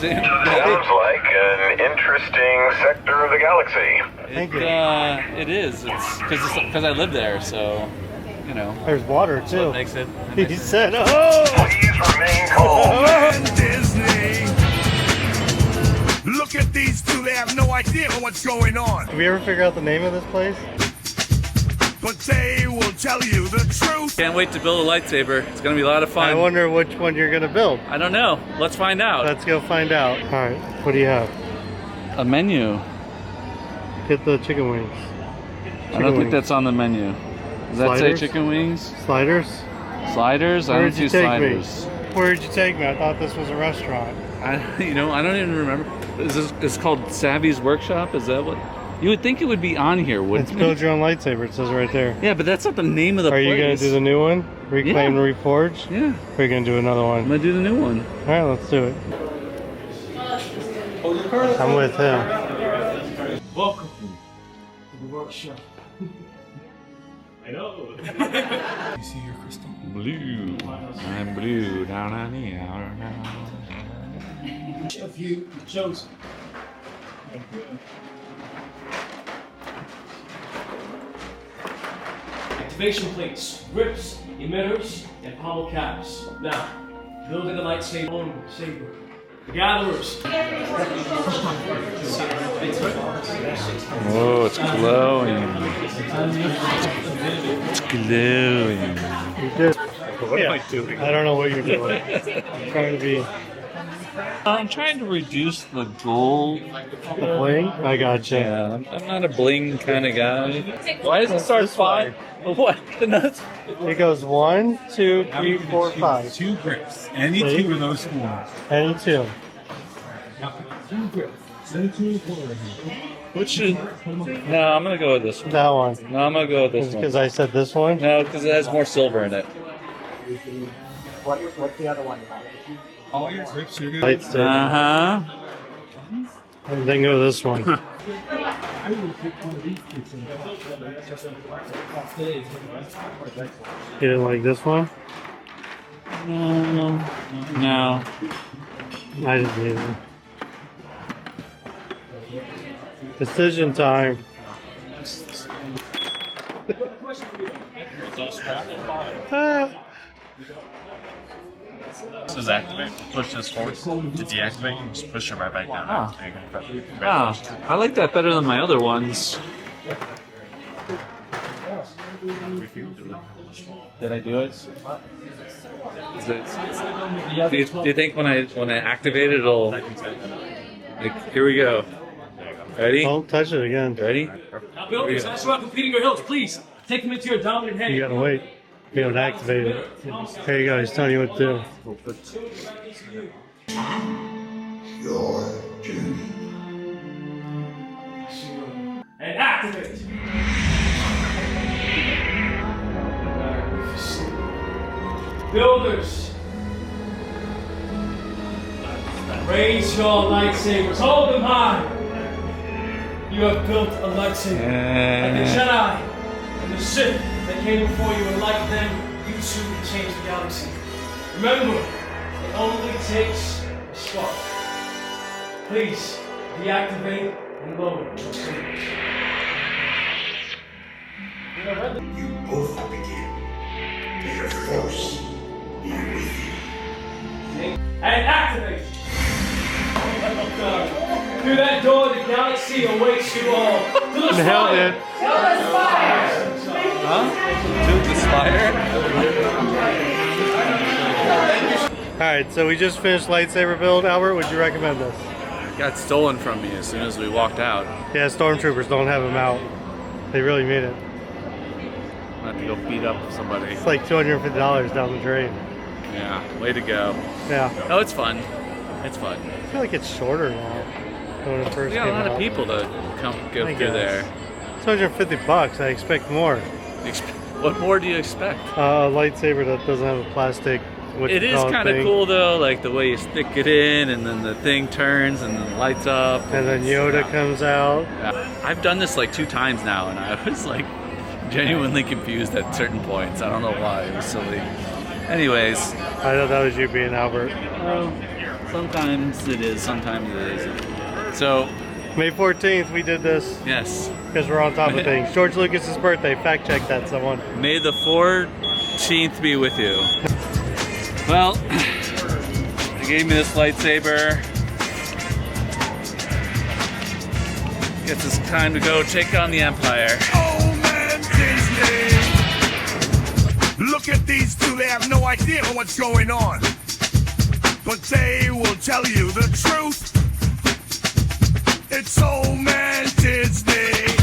Sounds like an interesting sector of the galaxy. Thank you. It is. It's because I live there, so you know. There's water too. What makes it? He said, "Oh." Please remain calm. Disney. Look at these two, they have no idea what's going on. Did we ever figure out the name of this place? But they will tell you the truth. Can't wait to build a lightsaber. It's gonna be a lot of fun. I wonder which one you're gonna build. I don't know. Let's find out. Let's go find out. All right, what do you have? A menu. Get the chicken wings. I don't think that's on the menu. Does that say Sliders? chicken wings? Sliders? Sliders? I don't Where'd see you take sliders. me? Where'd you take me? I thought this was a restaurant. I don't even remember. It's called Savi's Workshop? Is that what? You would think it would be on here, wouldn't Let's it? build your own lightsaber. It says right there. Yeah, but that's not the name of the Are place. you gonna do the new one? Reclaimed Reforged? Yeah. Or are you gonna do another I'm one? gonna do the new one. All right, let's do it. I'm with him. Welcome to the workshop. I know. You see your crystal? Blue. I'm blue. Down on the hour Of you chosen. Activation plates, grips, emitters, and pommel caps. Now, building a lightsaber saber. The gatherers. Oh, it's glowing. It's glowing. You did. What am I doing? I don't know what you're doing. I'm trying to be I'm trying to reduce the gold. the bling. I gotcha. Yeah, I'm not a bling kind of guy. Why does it start five? What? The nuts? It goes 1, 2, 3, 4, 5. Two grips. Any See? two of those four. Any two. Two grips. Any two of four. Which should? No, I'm gonna go with this one. That one. No, I'm gonna go with this Because one. I said this one. No, because it has more silver in it. All your grips are good. Lightsaber. Uh huh. And then go this one. I will pick one of these grips and You didn't like this one? No. I didn't either. Decision time. This is activate. Push this forward. To deactivate, you just push it right back down. Ah. There you go. Wow, I like that better than my other ones. Did I do it? Do you think when I activate it, it'll? Like, here we go. Ready? Don't touch it again. Ready? Now, builders, as you are completing your hills, please take them into your dominant hand. You gotta wait. You gotta activate it. Here you go. He's telling you what to do. Your journey. And activate. Builders, raise your lightsabers, hold them high. You have built a lightsaber. Like the Jedi and the Sith that came before you, and like them, you too can change the galaxy. Remember, it only takes a spark. Please, deactivate and lower. You both begin. May the force be with you. And activate! Through that door, the galaxy awaits you all. To the Nailed spire! it. To the spider. Alright, so we just finished lightsaber build. Albert, would you recommend this? Got stolen from me as soon as we walked out. Yeah, stormtroopers don't have them out. They really made it. I have to go beat up somebody. It's like $250 down the drain. Yeah, way to go. Yeah. No, it's fun. It's fun. I feel like it's shorter now than when it first We got came a lot out. of people to go I through guess. there. $250. I expect more. What more do you expect? A lightsaber that doesn't have a plastic. It is kind of cool though, like the way you stick it in and then the thing turns and then lights up. And then Yoda comes out. Yeah. I've done this like 2 times now and I was like genuinely confused at certain points. I don't know why, it was silly. Anyways. I thought that was you being Albert. Sometimes it is, sometimes it isn't. So, May 14th, we did this yes. because we're on top of things. George Lucas's birthday. Fact check that, someone. May the 14th be with you. Well, they gave me this lightsaber. Guess it's time to go take on the Empire. Oh man, Disney! Look at these two, they have no idea what's going on. But they will tell you the truth. It's old man Disney.